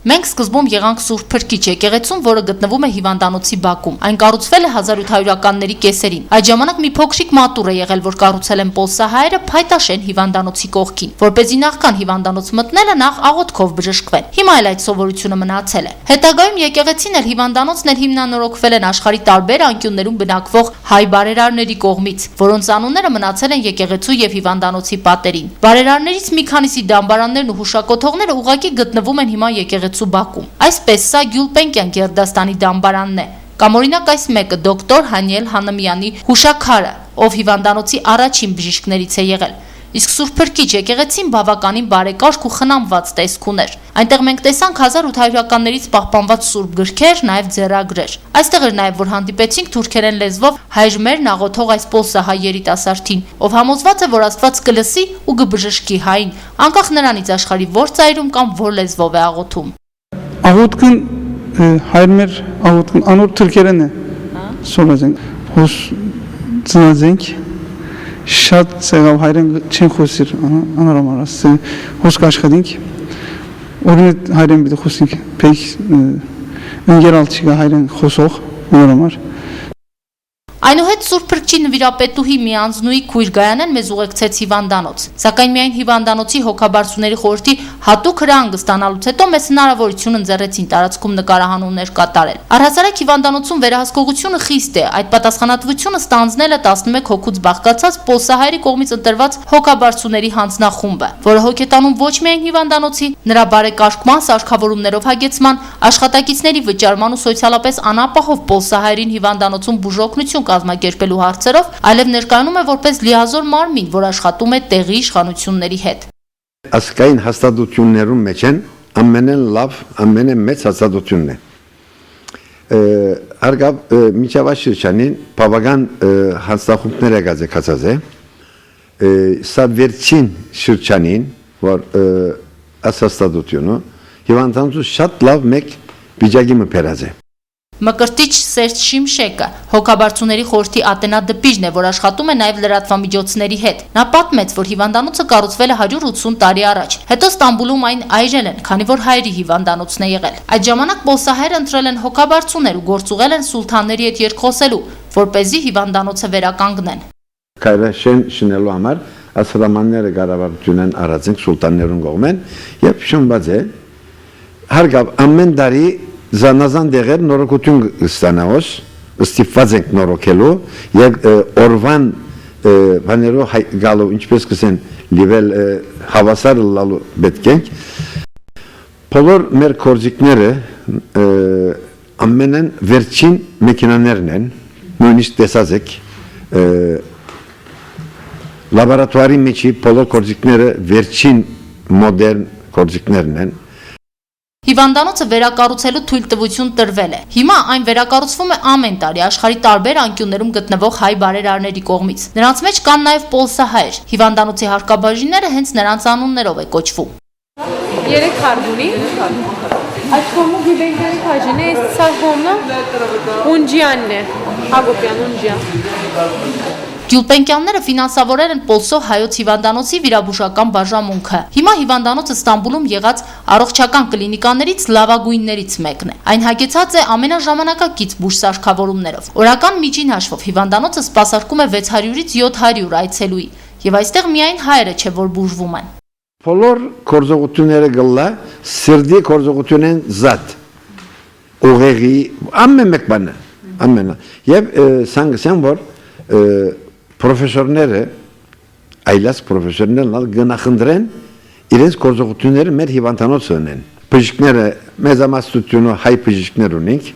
Մենք սկզբում եղանք Սուրբ Փրկիչ եկեղեցում, որը գտնվում է հիվանդանոցի բակում։ Այն կառուցվել է 1800-ականների կեսերին։ Այդ ժամանակ մի փոքրիկ մատուռ է եղել, որ կառուցել են պոլսահայերը Փայտաշեն հիվանդանոցի կողքին, որպեսզի նախքան հիվանդանոց մտնելը նախ աղոթքով բժշկվեն։ Հիմա էլ այդ սովորությունը մնացել է։ Հետագայում եկեղեցին էլ հիվանդանոցն էլ հիմնանորոգվել են աշխարհի տարբեր անկյուններում բնակվող հայ բարերարների կողմից, որոնց անունները մնացել են եկեղեցու եւ հիվանդանոցի պատերին։ Բարերարներից մի քանիսի դամբարաններն ու հուշակոթողները ուղղակի գտնվում են հիմա եկեղեցու բակում։ Այսպես սա Գյուլպենկյան Գերդաստանի դամբարանն է։ Կամ օրինակ այս մեկը դոկտոր Հանիել Հաննմյանի հուշաքարը, ով հիվանդանոցի առաջին բժիշկներից է եղել։ Իսկ Սուրբ Փրկիչ եկեղեցին բավականին բարեկարգ ու խնամված տեսք ուներ։ Այնտեղ մենք տեսանք 1800-ականներից պահպանված սուրբ գրքեր, նաև ձեռագրեր։ Այստեղ էր նաև որ հանդիպեցինք թուրքերեն լեզվով հայրմերն աղոթող այս պոլսահայ երիտասարդին, ով համոզված է, որ Աստված կլսի ու կբժշկի հային, անկախ նրանից աշխարհի որ ծայրում կամ որ լեզվով է աղոթում։ Աղոթքն հայրմեր աղոթքն անոր թուրքերեն է։ Սորազենք, հոս ծնազենք շատ ցեղավ հայրեն չեն խոսիր անորոմար ասել հոսք աշխատենք օրինակ հայրեն բիդը խոսենք փեյ ընկերալ չկա հայրեն խոսող անորոմար Այնուհետ Սուրբ Փրկչի նվիրապետուհի Միանձնուի քույր Գայանեն մեզ ուղեկցեց հիվանդանոց, սակայն միայն հիվանդանոցի հոգաբարձուների խորհրդի հատուկ հրահանգ ստանալուց հետո մեզ հնարավորություն ընձեռեցին տարածքում նկարահանումներ կատարել։ Առհասարակ հիվանդանոցում վերահսկողությունը խիստ է, այդ պատասխանատվությունը ստանձնել է 11 հոգուց բաղկացած պոլսահայերի կողմից ընտրված հոգաբարձուների հանձնախումբը, որը հոգետանում ոչ միայն հիվանդանոցի, նրա բարեկարգման, սարքավորումներով հագեցման, աշխատակիցների վճարման ու սոցիալապես անապահով պոլսահայերին հիվանդանոցում բուժօգնություն կազմակերպելու հարցերով, այլև ներկայանում է որպես լիազոր մարմին, որ աշխատում է տեղի իշխանությունների հետ։ Ասկային հաստատություններում մեջ են ամենեն լավ, ամենեն մեծ հաստատությունն է։ Հարգավ միջավայրչանին բավական հաստախումներ եղած է կացած է։ Սա վերջին շրջանին, որ հաստատությունը հիվանդանոցը շատ լավ մեկ վիճակի մբերած է։ Մկրտիչ Սերժ Շիմշեկը հոգաբարձուների խորհրդի ատենադպիժն է, որ աշխատում է նաև լրատվամիջոցների հետ։ Նա պատմեց, որ հիվանդանոցը կառուցվել է 180 տարի առաջ։ Հետո Ստամբուլում այն այրել են, քանի որ հայերի հիվանդանոցն է եղել։ Այդ ժամանակ պոլսահայերը ընտրել են հոգաբարձուներ ու գործուղել են սուլթանների հետ երկխոսելու, որպեսզի հիվանդանոցը վերականգնեն։ Քայլաշեն շնելու համար ասրամանները կառավարություն են արածենք սուլտաններուն կողմեն եւ շնված է։ Հարգավ ամեն տարի Զանազան դեղեր նորոգություն ստանալուց ստիպված ենք նորոգելու եւ օրվան բաներով գալու ինչպես կսեն լիվել հավասար լալու պետք է բոլոր մեր կորզիկները ամենեն վերջին մեքենաներն են նույնիսկ տեսած եք լաբորատորիի մեջի բոլոր կորզիկները վերջին մոդեռն կորզիկներն են Հիվանդանոցը վերակառուցելու թույլտվություն տրվել է։ Հիմա այն վերակառուցվում է ամեն տարի աշխարհի տարբեր անկյուններում գտնվող հայ բարերարների կողմից։ Նրանց մեջ կան նաև պոլսահայեր։ Հիվանդանոցի հարկաբաժինները հենց նրանց անուններով է կոչվում։ 3 հարգունի։ Այդ կողմը Գյուլպենկյանի բաժինը, այս կողմը Ունջյանն է։ Հակոբյան Ունջյան։ Գյուլպենկյանները ֆինանսավորել են Պոլսո հայոց հիվանդանոցի վիրաբուժական բաժանմունքը։ Հիմա հիվանդանոցը Ստամբուլում եղած առողջական կլինիկաներից լավագույններից մեկն է։ Այն հագեցած է ամենաժամանակակից բուժսարքավորումներով։ Օրական միջին հաշվով հիվանդանոցը սպասարկում է 600-ից 700 այցելուի, եւ այստեղ միայն հայերը չէ, որ բուժվում են։ Բոլոր կորզողությունները գլա սրդի կորզողություն են զատ։ Ուղեղի ամեն մեկ բանը, ամենը։ Եվ սանգսյան որ Պրոֆեսորները, այլաց պրոֆեսորներն գնախնդրեն իրենց գործողությունները մեր հիվանդանոցը ունեն։ Բժիշկները մեծամասնությունը հայ բժիշկներ ունենք,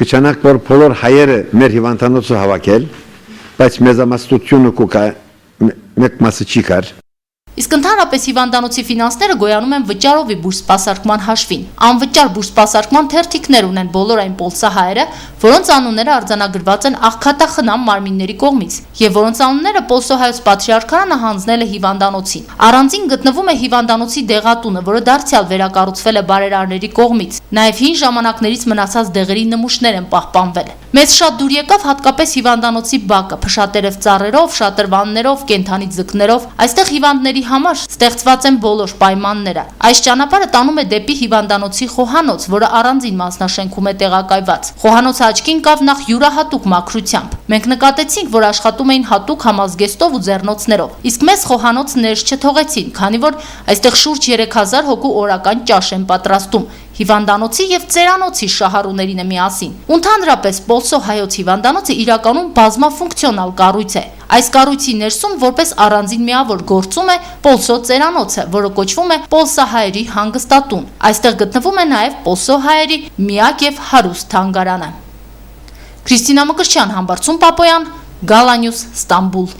կչանակ որ բոլոր հայերը մեր հիվանդանոցը հավաքել, բայց մեծամասնությունը կուկա մեկ մասը չի կար։ Իսկ ընդհանրապես հիվանդանոցի ֆինանսները գոյանում են վճարովի բուժսպասարկման հաշվին։ Անվճար բուժսպասարկման թերթիկներ ունեն բոլոր այն պոլսահայերը, որոնց անունները արձանագրված են աղքատախնամ մարմինների կողմից, եւ որոնց անունները Պոլսո հայոց պատրիարքարանը հանձնել է հիվանդանոցին։ Առանձին գտնվում է հիվանդանոցի դեղատունը, որը դարձյալ վերակառուցվել է բարերարների կողմից։ Նաեւ հին ժամանակներից մնացած դեղերի նմուշներ են պահպանվել։ Մեզ շատ դուր եկավ հատկապես հիվանդանոցի բակը, փշատերև ծառերով, շատրվաններով, կենթանի ձկներով։ Այստեղ հիվանդների համար ստեղծված են բոլոր պայմանները։ Այս ճանապարհը տանում է դեպի հիվանդանոցի խոհանոց, որը առանձին մասնաշենքում է տեղակայված։ Խոհանոցը աչքին կավ նախ յուրահատուկ մաքրությամբ։ Մենք նկատեցինք, որ աշխատում էին հատուկ համազգեստով ու ձեռնոցներով։ Իսկ մեզ խոհանոց ներս չթողեցին, քանի որ այստեղ շուրջ 3000 հոգու օրական ճաշ են պատրաստում։ Հիվանդանոցի եւ ծերանոցի շահառուներին է միասին։ Ընդհանրապես Պոլսո հայոց հիվանդանոցը իրականում բազմաֆունկցիոնալ կառույց է։ Այս կառույցի ներսում որպես առանձին միավոր գործում է Պոլսո ծերանոցը, որը կոչվում է Պոլսահայերի հանգստատուն։ Այստեղ գտնվում է նաեւ Պոլսո հայերի միակ եւ հարուստ թանգարանը։ Քրիստինա Մկրտչյան, Համբարձում Պապոյան, Գալանյուս, Ստամբուլ։